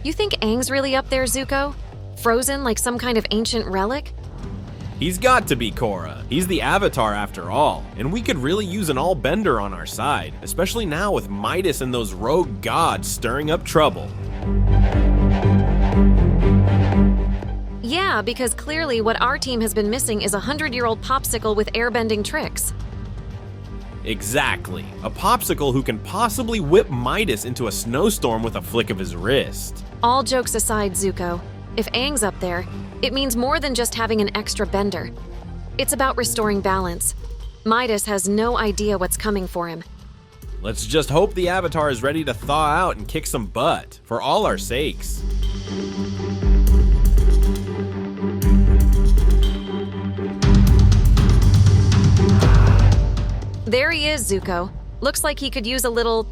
You think Aang's really up there, Zuko? Frozen like some kind of ancient relic? He's got to be, Korra. He's the Avatar after all, and we could really use an all-bender on our side, especially now with Midas and those rogue gods stirring up trouble. Yeah, because clearly what our team has been missing is a 100-year-old popsicle with airbending tricks. Exactly. A popsicle who can possibly whip Midas into a snowstorm with a flick of his wrist. All jokes aside, Zuko, if Aang's up there, it means more than just having an extra bender. It's about restoring balance. Midas has no idea what's coming for him. Let's just hope the Avatar is ready to thaw out and kick some butt, for all our sakes. There he is, Zuko. Looks like he could use a little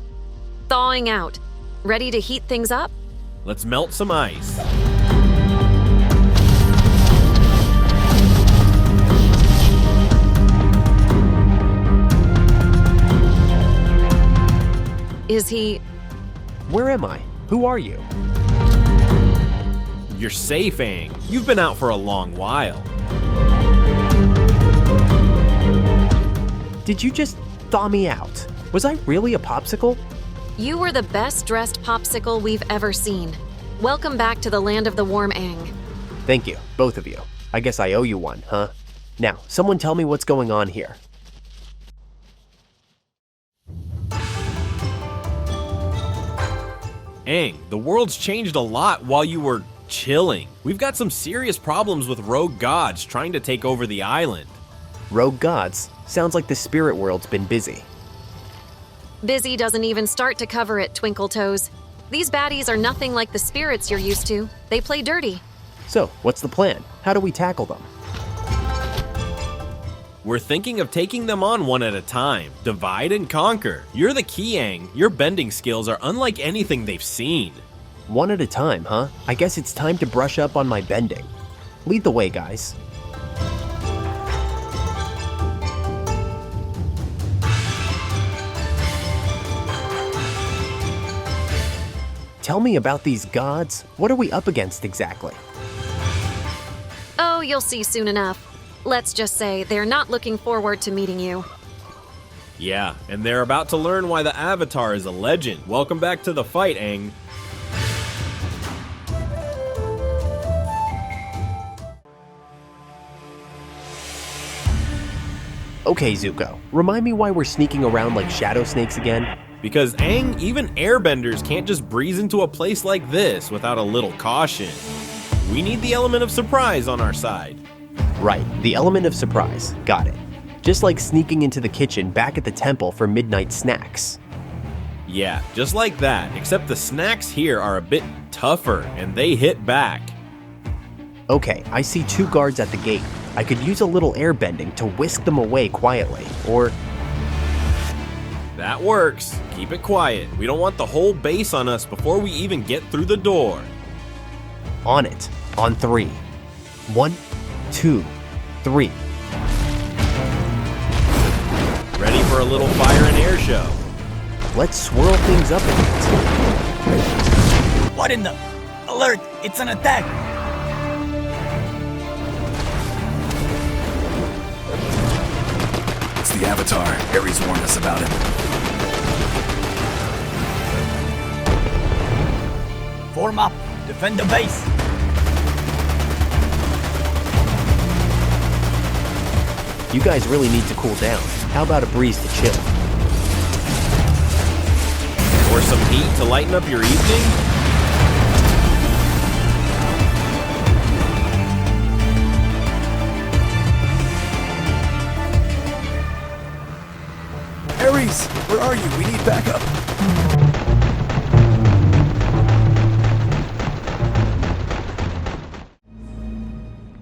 thawing out. Ready to heat things up? Let's melt some ice. Is he... Where am I? Who are you? You're safe, Aang. You've been out for a long while. Did you just thaw me out? Was I really a popsicle? You were the best-dressed popsicle we've ever seen. Welcome back to the land of the warm Aang. Thank you, both of you. I guess I owe you one, huh? Now, someone tell me what's going on here. Aang, the world's changed a lot while you were chilling. We've got some serious problems with rogue gods trying to take over the island. Rogue gods? Sounds like the spirit world's been busy. Busy doesn't even start to cover it, Twinkle Toes. These baddies are nothing like the spirits you're used to. They play dirty. So, what's the plan? How do we tackle them? We're thinking of taking them on one at a time. Divide and conquer. You're the key, Aang. Your bending skills are unlike anything they've seen. One at a time, huh? I guess it's time to brush up on my bending. Lead the way, guys. Tell me about these gods. What are we up against exactly? Oh, you'll see soon enough. Let's just say they're not looking forward to meeting you. Yeah, and they're about to learn why the Avatar is a legend. Welcome back to the fight, Aang. Okay, Zuko, remind me why we're sneaking around like shadow snakes again? Because Aang, even airbenders can't just breeze into a place like this without a little caution. We need the element of surprise on our side. Right, the element of surprise. Got it. Just like sneaking into the kitchen back at the temple for midnight snacks. Yeah, just like that, except the snacks here are a bit tougher and they hit back. Okay, I see two guards at the gate. I could use a little airbending to whisk them away quietly, or... That works. Keep it quiet. We don't want the whole base on us before we even get through the door. On it. On 3. 1, 2, 3. Ready for a little fire and air show. Let's swirl things up a bit. What in the... Alert! It's an attack! It's the Avatar. Ares warned us about it. Form up! Defend the base! You guys really need to cool down. How about a breeze to chill? Or some heat to lighten up your evening? Ares, where are you? We need backup.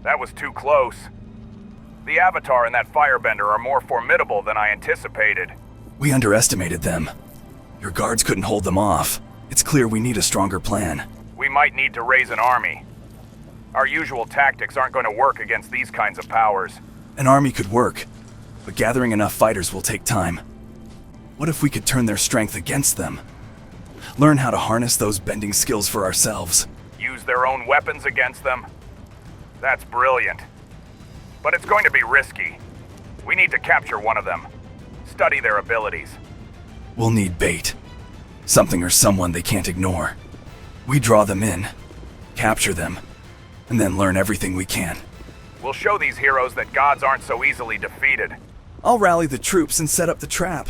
That was too close. The Avatar and that Firebender are more formidable than I anticipated. We underestimated them. Your guards couldn't hold them off. It's clear we need a stronger plan. We might need to raise an army. Our usual tactics aren't going to work against these kinds of powers. An army could work, but gathering enough fighters will take time. What if we could turn their strength against them? Learn how to harness those bending skills for ourselves. Use their own weapons against them? That's brilliant. But it's going to be risky. We need to capture one of them. Study their abilities. We'll need bait. Something or someone they can't ignore. We draw them in, capture them, and then learn everything we can. We'll show these heroes that gods aren't so easily defeated. I'll rally the troops and set up the trap.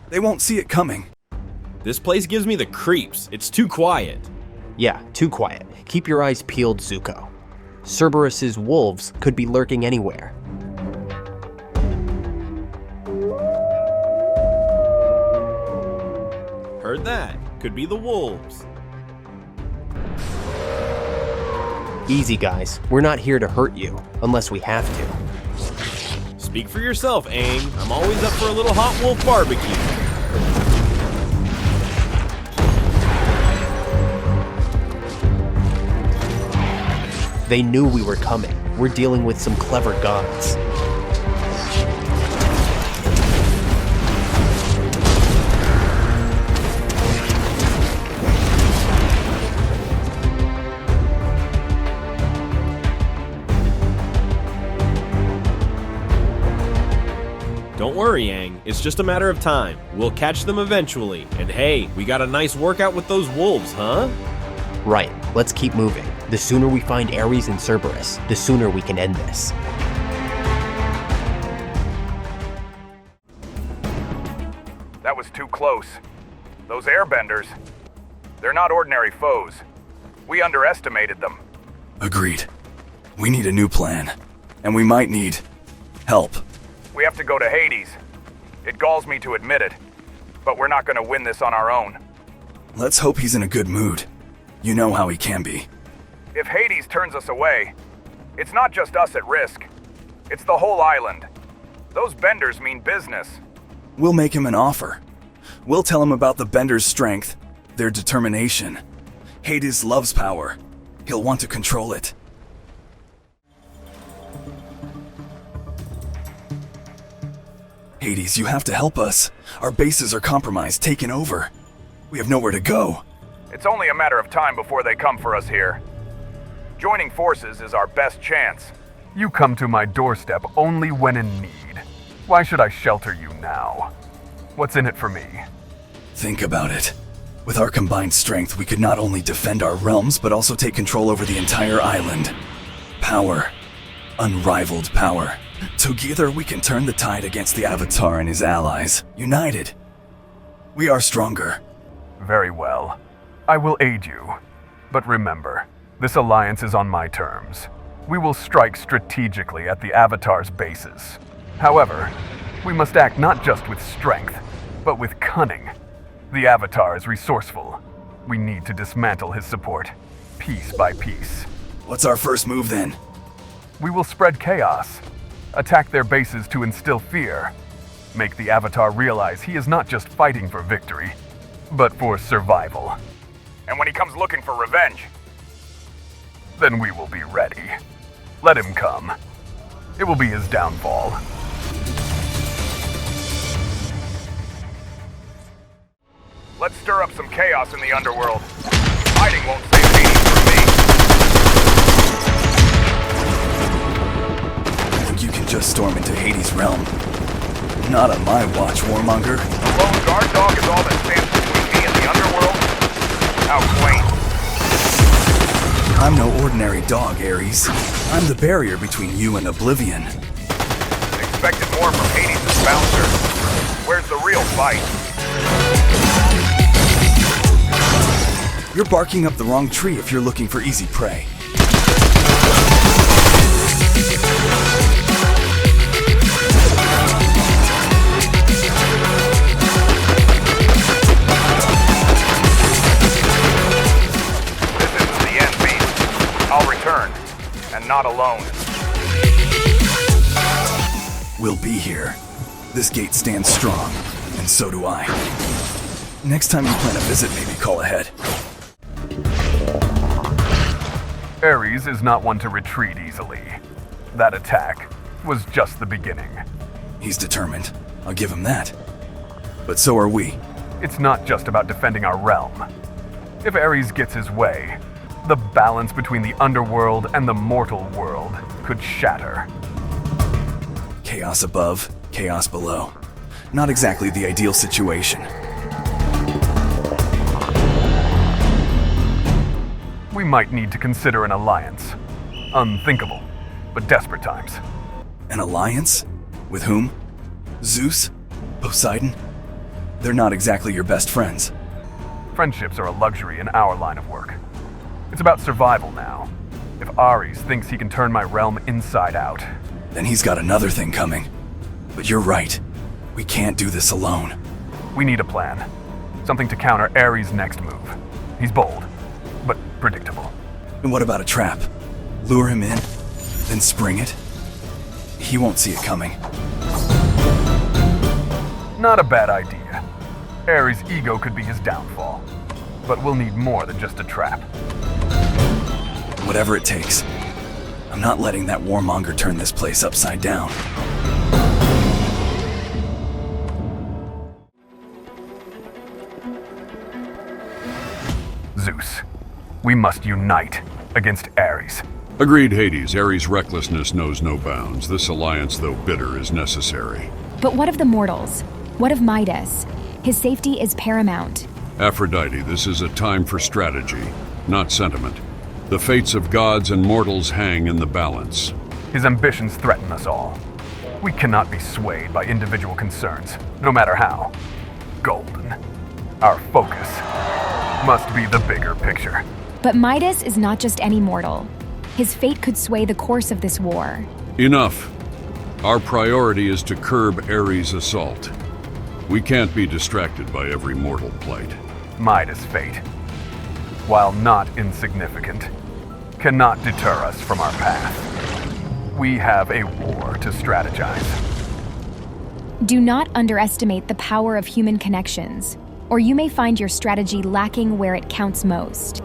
They won't see it coming. This place gives me the creeps. It's too quiet. Yeah, too quiet. Keep your eyes peeled, Zuko. Cerberus's wolves could be lurking anywhere. Heard that. Could be the wolves. Easy, guys. We're not here to hurt you, unless we have to. Speak for yourself, Aang. I'm always up for a little hot wolf barbecue. They knew we were coming. We're dealing with some clever gods. Don't worry, Aang. It's just a matter of time. We'll catch them eventually. And hey, we got a nice workout with those wolves, huh? Right, let's keep moving. The sooner we find Ares and Cerberus, the sooner we can end this. That was too close. Those airbenders, they're not ordinary foes. We underestimated them. Agreed. We need a new plan. And we might need help. We have to go to Hades. It galls me to admit it, but we're not going to win this on our own. Let's hope he's in a good mood. You know how he can be. If Hades turns us away, it's not just us at risk. It's the whole island. Those benders mean business. We'll make him an offer. We'll tell him about the Bender's strength, their determination. Hades loves power. He'll want to control it. Hades, you have to help us. Our bases are compromised, taken over. We have nowhere to go. It's only a matter of time before they come for us here. Joining forces is our best chance. You come to my doorstep only when in need. Why should I shelter you now? What's in it for me? Think about it. With our combined strength, we could not only defend our realms, but also take control over the entire island. Power. Unrivaled power. Together, we can turn the tide against the Avatar and his allies. United. We are stronger. Very well. I will aid you. But remember, this alliance is on my terms. We will strike strategically at the Avatar's bases. However, we must act not just with strength, but with cunning. The Avatar is resourceful. We need to dismantle his support, piece by piece. What's our first move then? We will spread chaos, attack their bases to instill fear, make the Avatar realize he is not just fighting for victory, but for survival. And when he comes looking for revenge, Then we will be ready. Let him come. It will be his downfall. let's stir up some chaos in the underworld. Hiding won't save Hades from me. I think you can just storm into Hades' realm. Not on my watch, Warmonger. The lone guard dog is all that stands between me and the underworld? How quaint. I'm no ordinary dog, Ares. I'm the barrier between you and oblivion. Expected more from Hades' bouncer. Where's the real fight? You're barking up the wrong tree if you're looking for easy prey. I'll return, and not alone. We'll be here. This gate stands strong, and so do I. Next time you plan a visit, maybe call ahead. Ares is not one to retreat easily. That attack was just the beginning. He's determined. I'll give him that. But so are we. It's not just about defending our realm. If Ares gets his way, the balance between the underworld and the mortal world could shatter. Chaos above, chaos below. Not exactly the ideal situation. We might need to consider an alliance. Unthinkable, but desperate times. An alliance? With whom? Zeus? Poseidon? They're not exactly your best friends. Friendships are a luxury in our line of work. It's about survival now. If Ares thinks he can turn my realm inside out, Then he's got another thing coming. But you're right. We can't do this alone. we need a plan. Something to counter Ares' next move. He's bold, but predictable. And what about a trap? Lure him in, then spring it? He won't see it coming. Not a bad idea. Ares' ego could be his downfall. But we'll need more than just a trap. Whatever it takes. I'm not letting that warmonger turn this place upside down. Zeus, we must unite against Ares. Agreed, Hades. Ares' recklessness knows no bounds. This alliance, though bitter, is necessary. But what of the mortals? What of Midas? His safety is paramount. Aphrodite, this is a time for strategy, not sentiment. The fates of gods and mortals hang in the balance. His ambitions threaten us all. We cannot be swayed by individual concerns, no matter how golden. Our focus must be the bigger picture. But Midas is not just any mortal. His fate could sway the course of this war. Enough. Our priority is to curb Ares' assault. We can't be distracted by every mortal plight. Midas' fate, while not insignificant, cannot deter us from our path. We have a war to strategize. Do not underestimate the power of human connections, or you may find your strategy lacking where it counts most.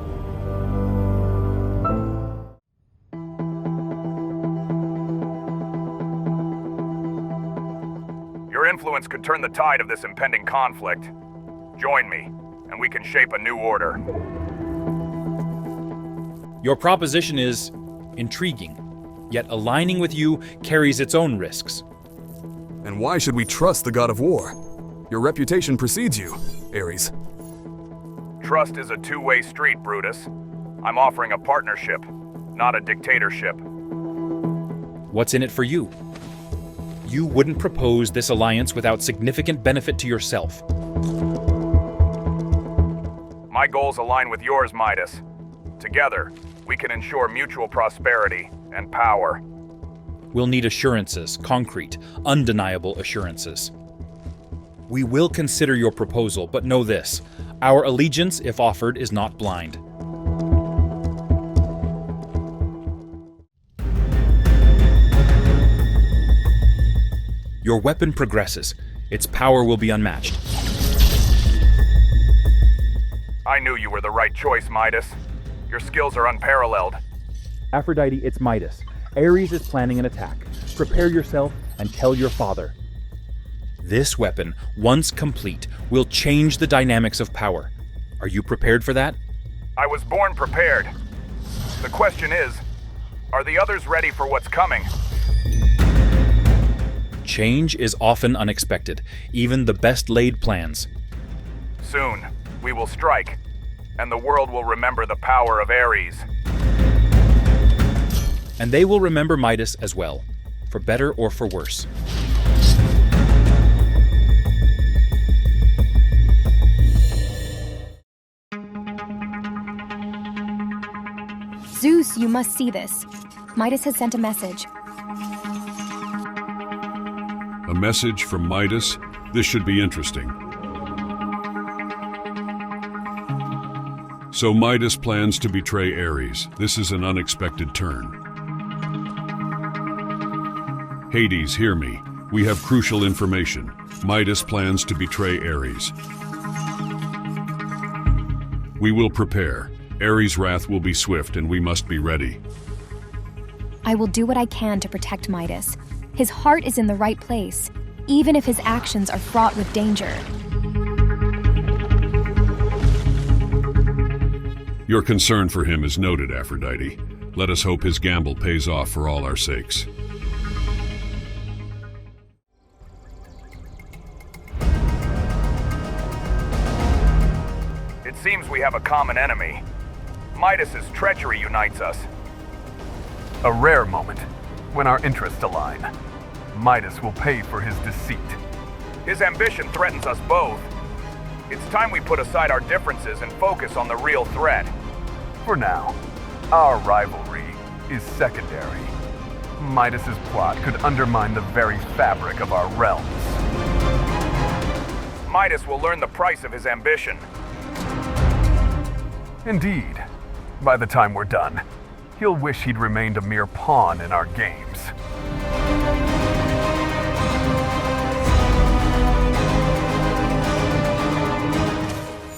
Your influence could turn the tide of this impending conflict. Join me, and we can shape a new order. Your proposition is intriguing, yet aligning with you carries its own risks. And why should we trust the god of war? Your reputation precedes you, Ares. Trust is a two-way street, Brutus. I'm offering a partnership, not a dictatorship. What's in it for you? You wouldn't propose this alliance without significant benefit to yourself. My goals align with yours, Midas. Together, we can ensure mutual prosperity and power. We'll need assurances, concrete, undeniable assurances. We will consider your proposal, but know this: our allegiance, if offered, is not blind. Your weapon progresses. Its power will be unmatched. I knew you were the right choice, Midas. Your skills are unparalleled. Aphrodite, it's Midas. Ares is planning an attack. Prepare yourself and tell your father. This weapon, once complete, will change the dynamics of power. Are you prepared for that? I was born prepared. The question is, are the others ready for what's coming? Change is often unexpected, even the best laid plans. Soon, we will strike, and the world will remember the power of Ares. And they will remember Midas as well, for better or for worse. Zeus, you must see this. Midas has sent a message. A message from Midas? This should be interesting. So Midas plans to betray Ares. This is an unexpected turn. Hades, hear me. We have crucial information. Midas plans to betray Ares. We will prepare. Ares' wrath will be swift, and we must be ready. I will do what I can to protect Midas. His heart is in the right place, even if his actions are fraught with danger. Your concern for him is noted, Aphrodite. Let us hope his gamble pays off for all our sakes. It seems we have a common enemy. Midas's treachery unites us. A rare moment, when our interests align. Midas will pay for his deceit. His ambition threatens us both. It's time we put aside our differences and focus on the real threat. For now, our rivalry is secondary. Midas's plot could undermine the very fabric of our realms. Midas will learn the price of his ambition. Indeed. By the time we're done, he'll wish he'd remained a mere pawn in our games.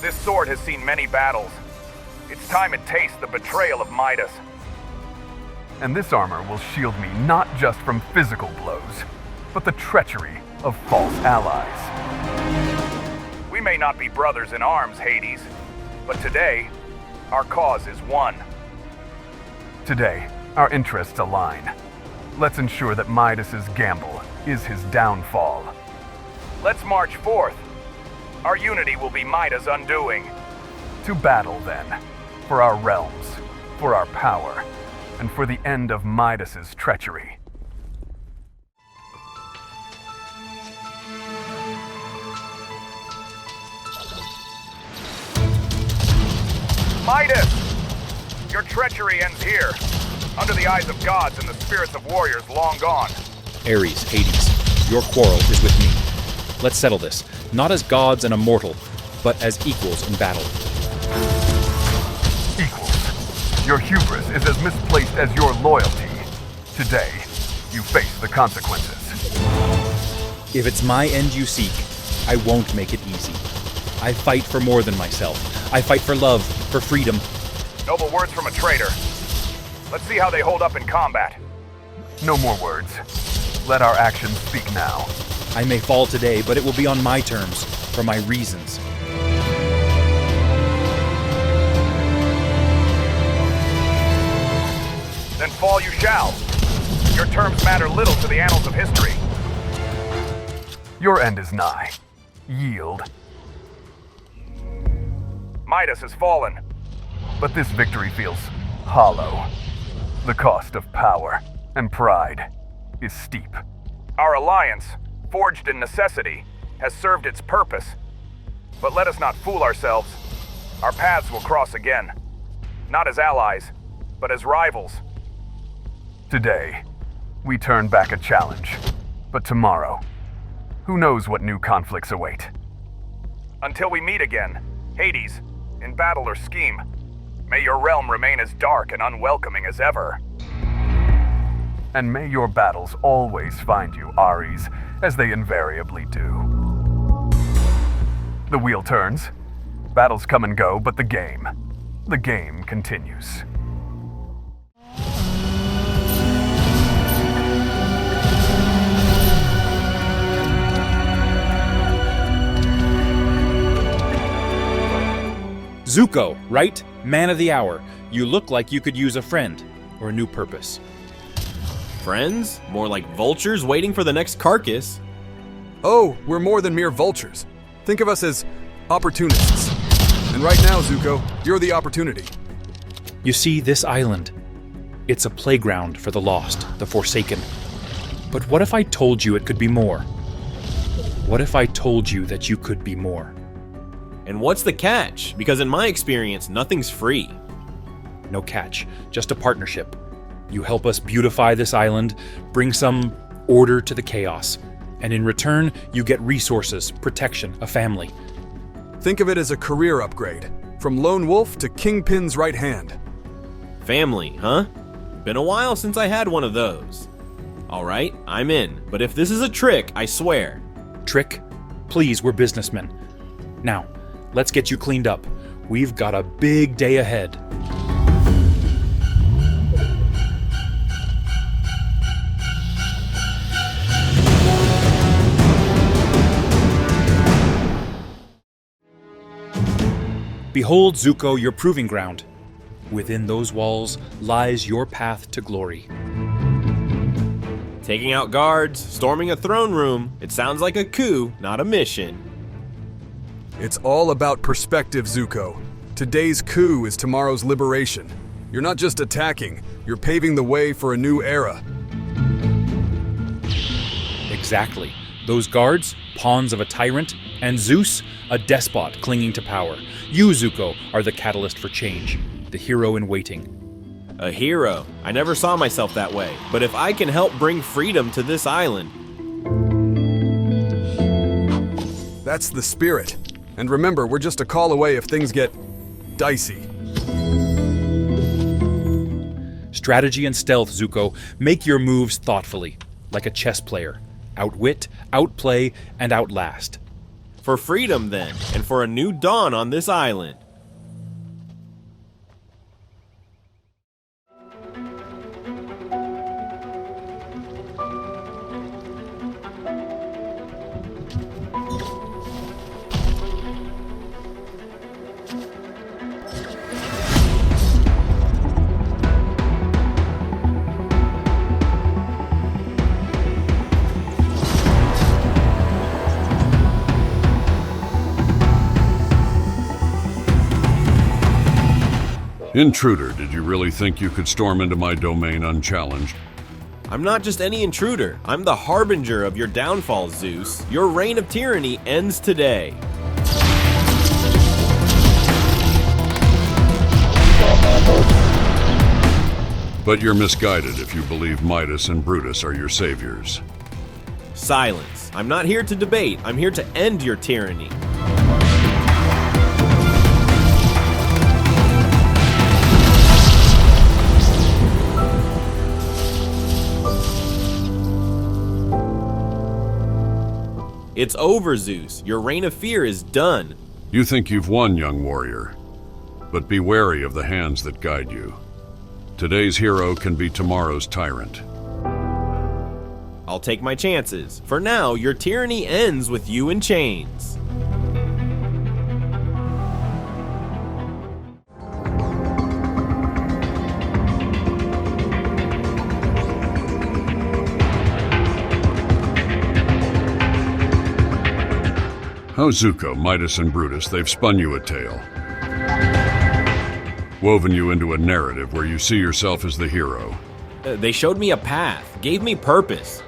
This sword has seen many battles. It's time it tastes the betrayal of Midas. And this armor will shield me not just from physical blows, but the treachery of false allies. We may not be brothers in arms, Hades, but today, our cause is one. Today, our interests align. Let's ensure that Midas's gamble is his downfall. Let's march forth. Our unity will be Midas' undoing. To battle, then, for our realms, for our power, and for the end of Midas's treachery. Midas! Your treachery ends here, under the eyes of gods and the spirits of warriors long gone. Ares, Hades, your quarrel is with me. Let's settle this, not as gods and immortal, but as equals in battle. Equals. Your hubris is as misplaced as your loyalty. Today, you face the consequences. If it's my end you seek, I won't make it easy. I fight for more than myself. I fight for love, for freedom. Noble words from a traitor. Let's see how they hold up in combat. No more words. Let our actions speak now. I may fall today, but it will be on my terms, for my reasons. Then fall you shall. Your terms matter little to the annals of history. Your end is nigh. Yield. Midas has fallen. But this victory feels hollow. The cost of power and pride is steep. Our alliance, forged in necessity, has served its purpose. But let us not fool ourselves. Our paths will cross again. Not as allies, but as rivals. Today, we turn back a challenge. But tomorrow, who knows what new conflicts await? Until we meet again, Hades, in battle or scheme, may your realm remain as dark and unwelcoming as ever. And may your battles always find you, Ares, as they invariably do. The wheel turns. Battles come and go, but the game continues. Zuko, right? Man of the hour. You look like you could use a friend, or a new purpose. Friends? More like vultures waiting for the next carcass. Oh, we're more than mere vultures. Think of us as opportunists. And right now, Zuko, you're the opportunity. You see, this island, it's a playground for the lost, the forsaken. But what if I told you it could be more? What if I told you that you could be more? And what's the catch? Because in my experience, nothing's free. No catch, just a partnership. You help us beautify this island, bring some order to the chaos, and in return, you get resources, protection, a family. Think of it as a career upgrade, from lone wolf to kingpin's right hand. Family, huh? Been a while since I had one of those. All right, I'm in, but if this is a trick, I swear. Trick? Please, we're businessmen. Now, let's get you cleaned up. We've got a big day ahead. Behold, Zuko, your proving ground. Within those walls lies your path to glory. Taking out guards, storming a throne room. It sounds like a coup, not a mission. It's all about perspective, Zuko. Today's coup is tomorrow's liberation. You're not just attacking, you're paving the way for a new era. Exactly. Those guards, pawns of a tyrant, and Zeus, a despot clinging to power. You, Zuko, are the catalyst for change, the hero in waiting. A hero? I never saw myself that way, but if I can help bring freedom to this island... That's the spirit. And remember, we're just a call away if things get dicey. Strategy and stealth, Zuko. Make your moves thoughtfully, like a chess player. Outwit, outplay, and outlast. For freedom, then, and for a new dawn on this island. Intruder, did you really think you could storm into my domain unchallenged? I'm not just any intruder. I'm the harbinger of your downfall, Zeus. Your reign of tyranny ends today. But you're misguided if you believe Midas and Brutus are your saviors. Silence. I'm not here to debate. I'm here to end your tyranny. It's over, Zeus. Your reign of fear is done. You think you've won, young warrior. But be wary of the hands that guide you. Today's hero can be tomorrow's tyrant. I'll take my chances. For now, your tyranny ends with you in chains. How Zuko, Midas, and Brutus, they've spun you a tale. Woven you into a narrative where you see yourself as the hero. They showed me a path, gave me purpose.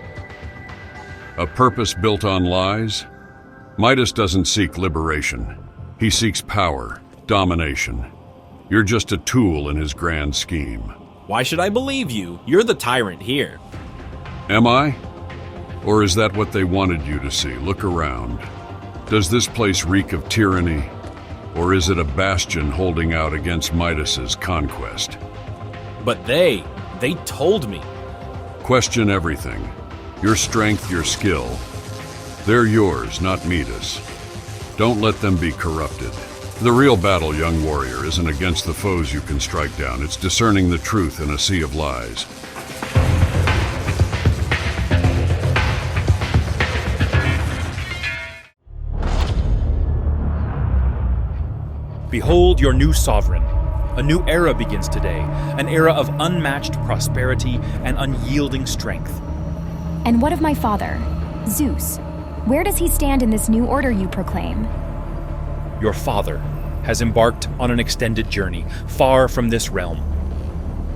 A purpose built on lies? Midas doesn't seek liberation. He seeks power, domination. You're just a tool in his grand scheme. Why should I believe you? You're the tyrant here. Am I? Or is that what they wanted you to see? Look around. Does this place reek of tyranny? Or is it a bastion holding out against Midas's conquest? But they told me. Question everything. Your strength, your skill. They're yours, not Midas. Don't let them be corrupted. The real battle, young warrior, isn't against the foes you can strike down. It's discerning the truth in a sea of lies. Behold your new sovereign. A new era begins today, an era of unmatched prosperity and unyielding strength. And what of my father, Zeus? Where does he stand in this new order you proclaim? Your father has embarked on an extended journey, far from this realm.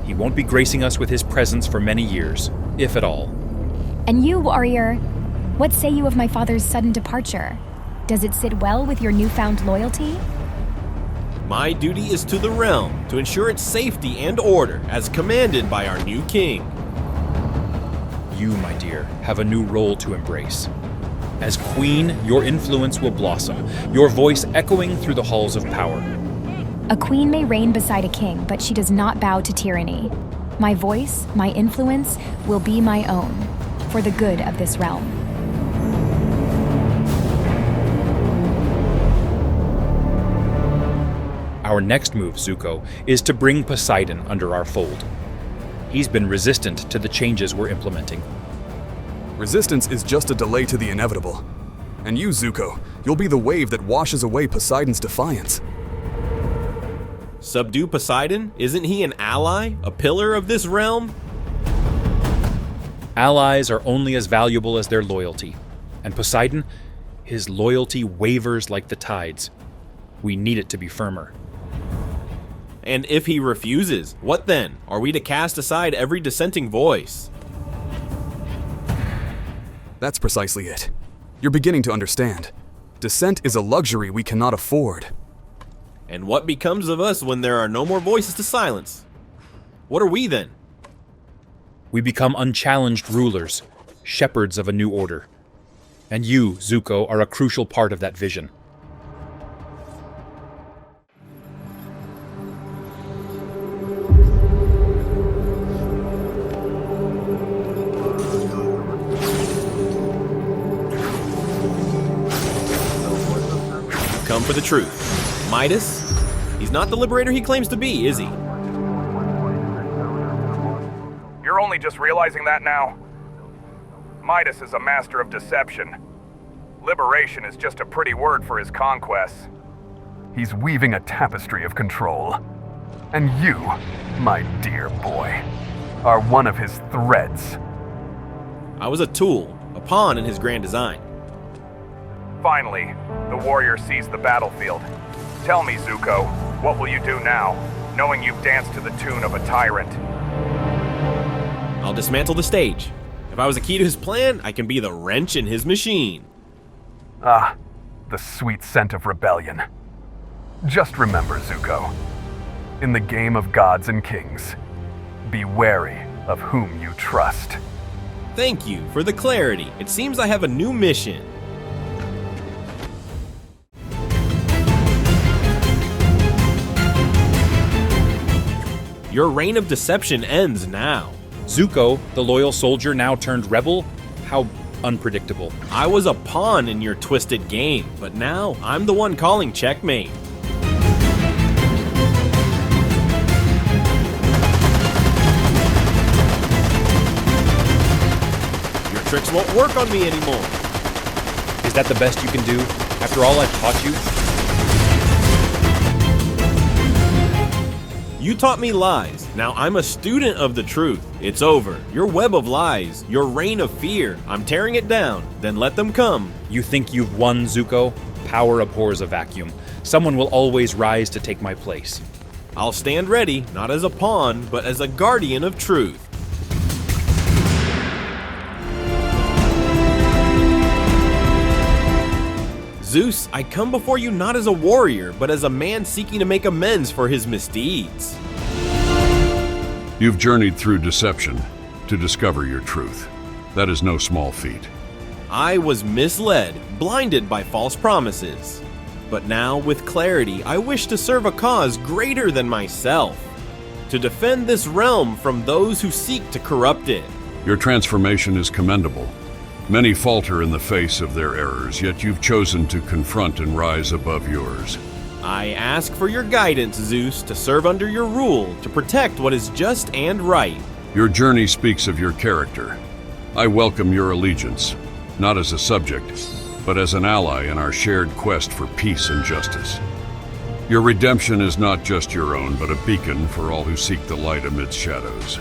He won't be gracing us with his presence for many years, if at all. And you, warrior, what say you of my father's sudden departure? Does it sit well with your newfound loyalty? My duty is to the realm, to ensure its safety and order, as commanded by our new king. You, my dear, have a new role to embrace. As queen, your influence will blossom, your voice echoing through the halls of power. A queen may reign beside a king, but she does not bow to tyranny. My voice, my influence, will be my own, for the good of this realm. Our next move, Zuko, is to bring Poseidon under our fold. He's been resistant to the changes we're implementing. Resistance is just a delay to the inevitable. And you, Zuko, you'll be the wave that washes away Poseidon's defiance. Subdue Poseidon? Isn't he an ally? A pillar of this realm? Allies are only as valuable as their loyalty. And Poseidon, his loyalty wavers like the tides. We need it to be firmer. And if he refuses, what then? Are we to cast aside every dissenting voice? That's precisely it. You're beginning to understand. Dissent is a luxury we cannot afford. And what becomes of us when there are no more voices to silence? What are we then? We become unchallenged rulers, shepherds of a new order. And you, Zuko, are a crucial part of that vision. Come for the truth. Midas? He's not the liberator he claims to be, is he? You're only just realizing that now? Midas is a master of deception. Liberation is just a pretty word for his conquests. He's weaving a tapestry of control. And you, my dear boy, are one of his threads. I was a tool, a pawn in his grand design. Finally, the warrior sees the battlefield. Tell me, Zuko, what will you do now, knowing you've danced to the tune of a tyrant? I'll dismantle the stage. If I was a key to his plan, I can be the wrench in his machine. Ah, the sweet scent of rebellion. Just remember, Zuko, in the game of gods and kings, be wary of whom you trust. Thank you for the clarity. It seems I have a new mission. Your reign of deception ends now. Zuko, the loyal soldier now turned rebel? How unpredictable. I was a pawn in your twisted game, but now I'm the one calling checkmate. Your tricks won't work on me anymore. Is that the best you can do, after all I've taught you? You taught me lies. Now I'm a student of the truth. It's over. Your web of lies, your reign of fear, I'm tearing it down. Then let them come. You think you've won, Zuko? Power abhors a vacuum. Someone will always rise to take my place. I'll stand ready, not as a pawn, but as a guardian of truth. Zeus, I come before you not as a warrior, but as a man seeking to make amends for his misdeeds. You've journeyed through deception to discover your truth. That is no small feat. I was misled, blinded by false promises. But now, with clarity, I wish to serve a cause greater than myself. To defend this realm from those who seek to corrupt it. Your transformation is commendable. Many falter in the face of their errors, yet you've chosen to confront and rise above yours. I ask for your guidance, Zeus, to serve under your rule, to protect what is just and right. Your journey speaks of your character. I welcome your allegiance, not as a subject, but as an ally in our shared quest for peace and justice. Your redemption is not just your own, but a beacon for all who seek the light amidst shadows.